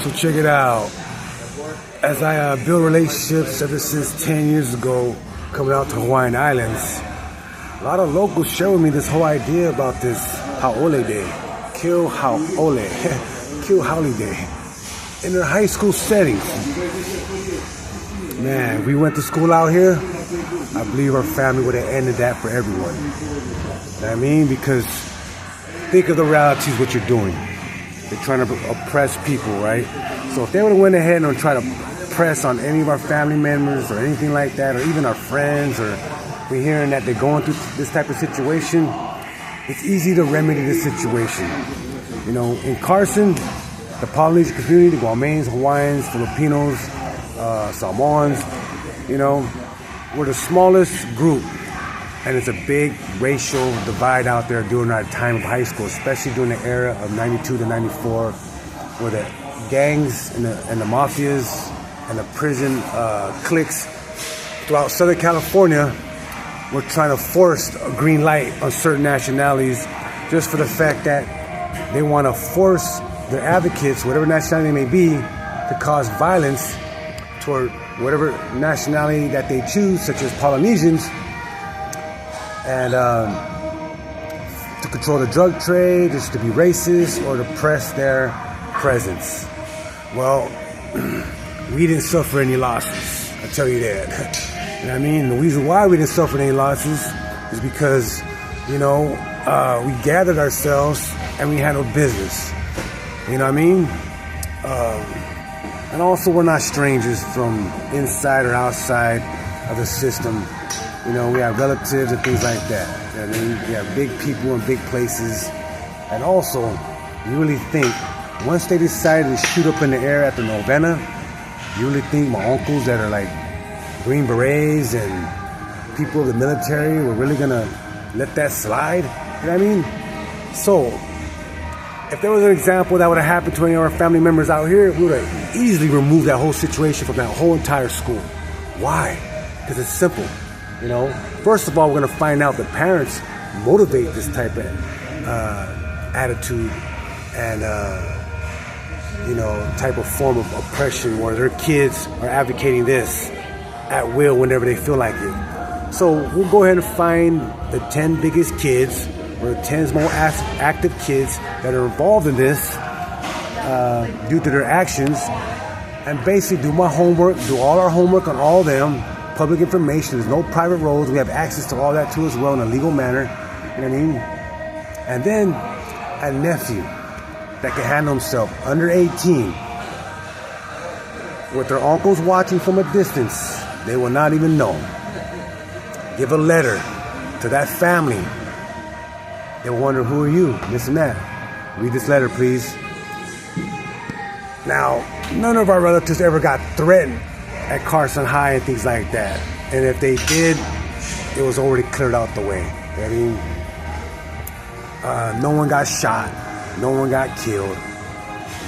So check it out. As I build relationships ever since 10 years ago, coming out to Hawaiian Islands, a lot of locals share with me this whole idea about this Haole Day, Kill Haole, Kill Haole Day, in their high school settings. Man, we went to school out here, I believe our family would have ended that for everyone. You know what I mean? Because think of the realities what you're doing. They're trying to oppress people, right? So if they would have went ahead and tried to press on any of our family members or anything like that, or even our friends, or we're hearing that they're going through this type of situation, it's easy to remedy this situation. You know, in Carson, the Polynesian community, the Guameans, Hawaiians, Filipinos, Samoans, you know, we're the smallest group, and it's a big racial divide out there during our time of high school, especially during the era of 92 to 94, where the gangs and the mafias and the prison cliques throughout Southern California were trying to force a green light on certain nationalities just for the fact that they want to force their advocates, whatever nationality they may be, to cause violence toward whatever nationality that they choose, such as Polynesians, and to control the drug trade, just to be racist, or to press their presence. Well, we didn't suffer any losses, I tell you that. You know what I mean? The reason why we didn't suffer any losses is because, you know, we gathered ourselves and we handled business. You know what I mean? And also, we're not strangers from inside or outside of the system. You know, we have relatives and things like that. You know what I mean? We have big people in big places. And also, you really think, once they decided to shoot up in the air at the novena, you really think my uncles that are like Green Berets and people of the military were really gonna let that slide? You know what I mean? So, if there was an example that would have happened to any of our family members out here, we would have easily removed that whole situation from that whole entire school. Why? Because it's simple. You know, first of all, we're going to find out that parents motivate this type of attitude and, you know, type of form of oppression where their kids are advocating this at will whenever they feel like it. So we'll go ahead and find the 10 biggest kids, or the 10 most active kids that are involved in this due to their actions, and basically do my homework, do all our homework on all of them, public information. There's no private roads. We have access to all that too as well in a legal manner. You know what I mean? And then a nephew that can handle himself, under 18, with their uncles watching from a distance, they will not even know. Give a letter to that family. They'll wonder, who are you? This and that. Read this letter, please. Now, none of our relatives ever got threatened at Carson High and things like that. And if they did, it was already cleared out the way. I mean, no one got shot. No one got killed.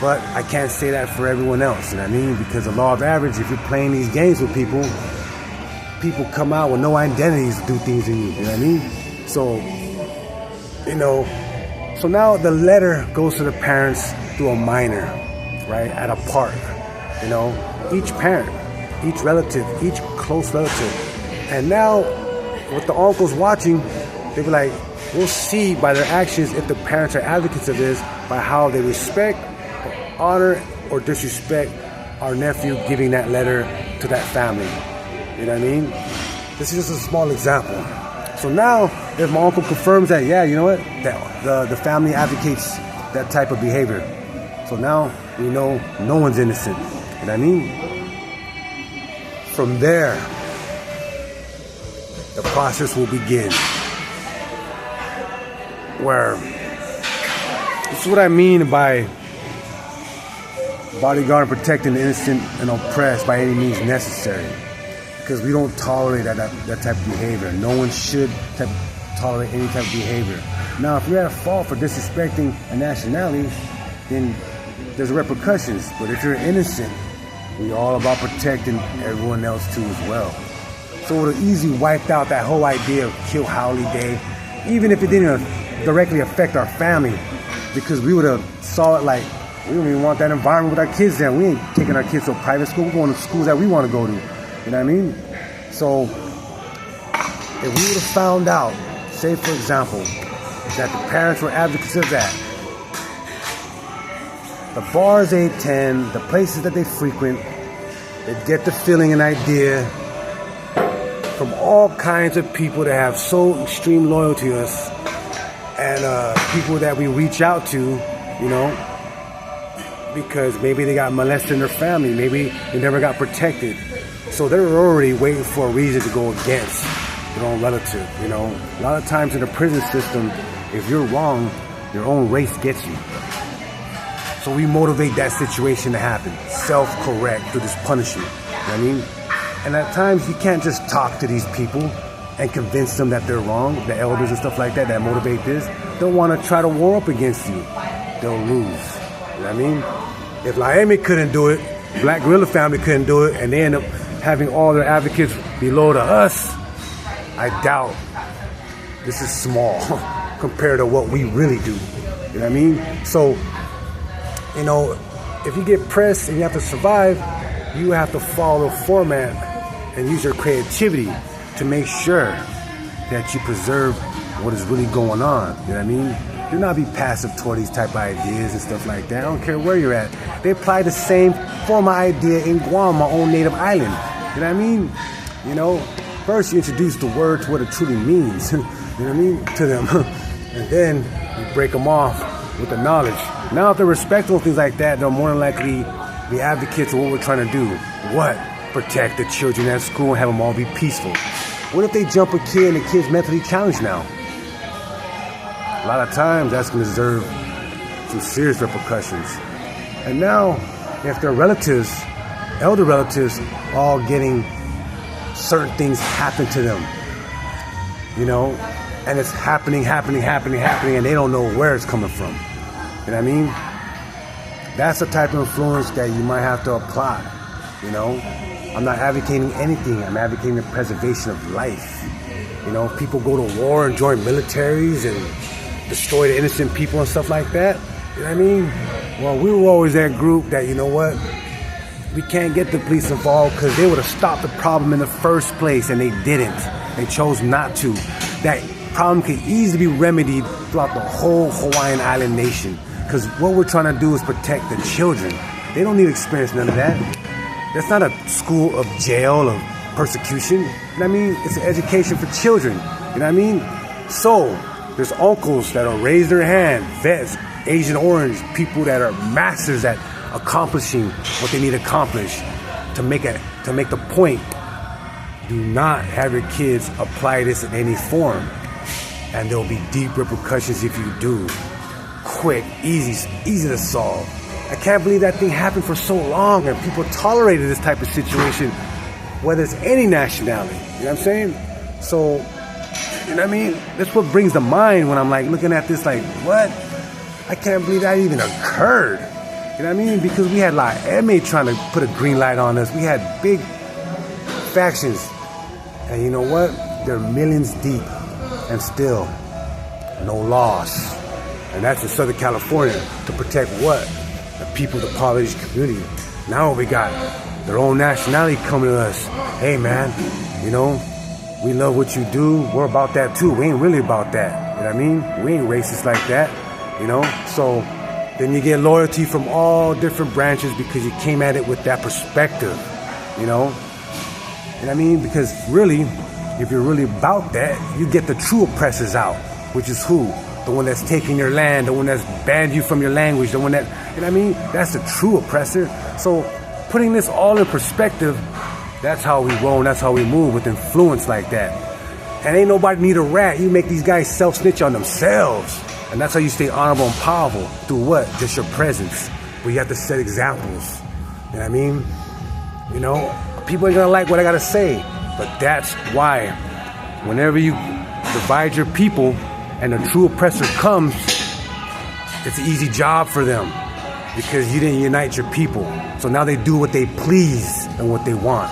But I can't say that for everyone else. You know what I mean? Because the law of average, if you're playing these games with people, people come out with no identities to do things in you. You know what I mean? So, you know, so now the letter goes to the parents through a minor, right, at a park. You know, each parent, each relative, each close relative. And now, with the uncles watching, they be like, we'll see by their actions if the parents are advocates of this, by how they respect, or honor, or disrespect our nephew giving that letter to that family. You know what I mean? This is just a small example. So now, if my uncle confirms that, yeah, you know what, that the family advocates that type of behavior. So now we know no one's innocent. You know what I mean? From there, the process will begin. Where, this is what I mean by bodyguard and protecting the innocent and oppressed by any means necessary. Because we don't tolerate that type of behavior. No one should tolerate any type of behavior. Now, if you're at fault for disrespecting a nationality, then there's repercussions. But if you're innocent, we're all about protecting everyone else too as well. So it would have easily wiped out that whole idea of Kill Haole Day, even if it didn't directly affect our family, because we would have saw it like We don't even want that environment with our kids there. We ain't taking our kids to a private school. We're going to schools that we want to go to. You know what I mean? So if we would have found out, say for example, that the parents were advocates of that, the bars they attend, the places that they frequent, they get the feeling and idea from all kinds of people that have so extreme loyalty to us, and people that we reach out to, you know, because maybe they got molested in their family, maybe they never got protected. So they're already waiting for a reason to go against their own relative, you know. A lot of times in the prison system, if you're wrong, your own race gets you. So we motivate that situation to happen, self-correct through this punishment, you know what I mean? And at times you can't just talk to these people and convince them that they're wrong, the elders and stuff like that motivate this. They'll want to try to war up against you. They'll lose, you know what I mean? If Laemi couldn't do it, Black Guerrilla Family couldn't do it, and they end up having all their advocates below to us, I doubt this is small compared to what we really do. You know what I mean? So, you know, if you get pressed and you have to survive, you have to follow the format and use your creativity to make sure that you preserve what is really going on. You know what I mean? Do not be passive toward these type of ideas and stuff like that. I don't care where you're at. They apply the same form of idea in Guam, my own native island. You know what I mean? You know, first you introduce the word to what it truly means, you know what I mean, to them. And then you break them off with the knowledge. Now if they're respectful of things like that, they'll more than likely be advocates of what we're trying to do. What? Protect the children at school and have them all be peaceful. What if they jump a kid and the kid's mentally challenged now? A lot of times that's going to deserve some serious repercussions. And now, if their relatives, elder relatives, all getting certain things happen to them, you know, and it's happening, and they don't know where it's coming from. You know what I mean? That's the type of influence that you might have to apply, you know? I'm not advocating anything. I'm advocating the preservation of life. You know, people go to war and join militaries and destroy the innocent people and stuff like that. You know what I mean? Well, we were always that group that, you know what? We can't get the police involved because they would have stopped the problem in the first place, and they didn't. They chose not to. That problem could easily be remedied throughout the whole Hawaiian Island nation, because what we're trying to do is protect the children. They don't need to experience none of that. That's not a school of jail, of persecution. You know what I mean? It's an education for children. You know what I mean? So, there's uncles that'll raise their hand, vets, Agent Orange, people that are masters at accomplishing what they need to accomplish to make the point. Do not have your kids apply this in any form, and there'll be deep repercussions if you do. Quick, easy to solve. I can't believe that thing happened for so long and people tolerated this type of situation, whether it's any nationality. You know what I'm saying? So, you know what I mean? That's what brings to mind when I'm like looking at this like, what? I can't believe that even occurred. You know what I mean? Because we had Laemi trying to put a green light on us. We had big factions. And you know what? They're millions deep and still no laws. And that's in Southern California to protect what? The people, the Polynesian community. Now we got their own nationality coming to us. Hey man, you know, we love what you do. We're about that too. We ain't really about that. You know what I mean? We ain't racist like that. You know? So then you get loyalty from all different branches because you came at it with that perspective. You know? And I mean, because really, if you're really about that, you get the true oppressors out, which is who? The one that's taking your land, the one that's banned you from your language, the one that, you know what I mean? That's the true oppressor. So putting this all in perspective, that's how we roll, and that's how we move with influence like that. And ain't nobody need a rat. You make these guys self-snitch on themselves. And that's how you stay honorable and powerful. Through what? Just your presence. But you have to set examples. You know what I mean? You know, people ain't gonna like what I gotta say. But that's why whenever you divide your people and a true oppressor comes, it's an easy job for them because you didn't unite your people. So now they do what they please and what they want.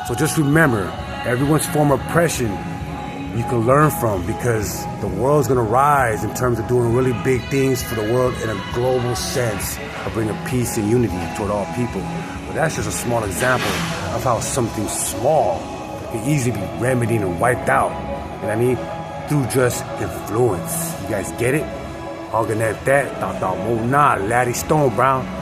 So just remember, everyone's form of oppression you can learn from, because the world's gonna rise in terms of doing really big things for the world in a global sense of bringing peace and unity toward all people. But that's just a small example of how something small can easily be remedied and wiped out. You know what I mean? Through just influence. You guys get it? Hogging at that, Dr. Mona, Laddie Stone Brown.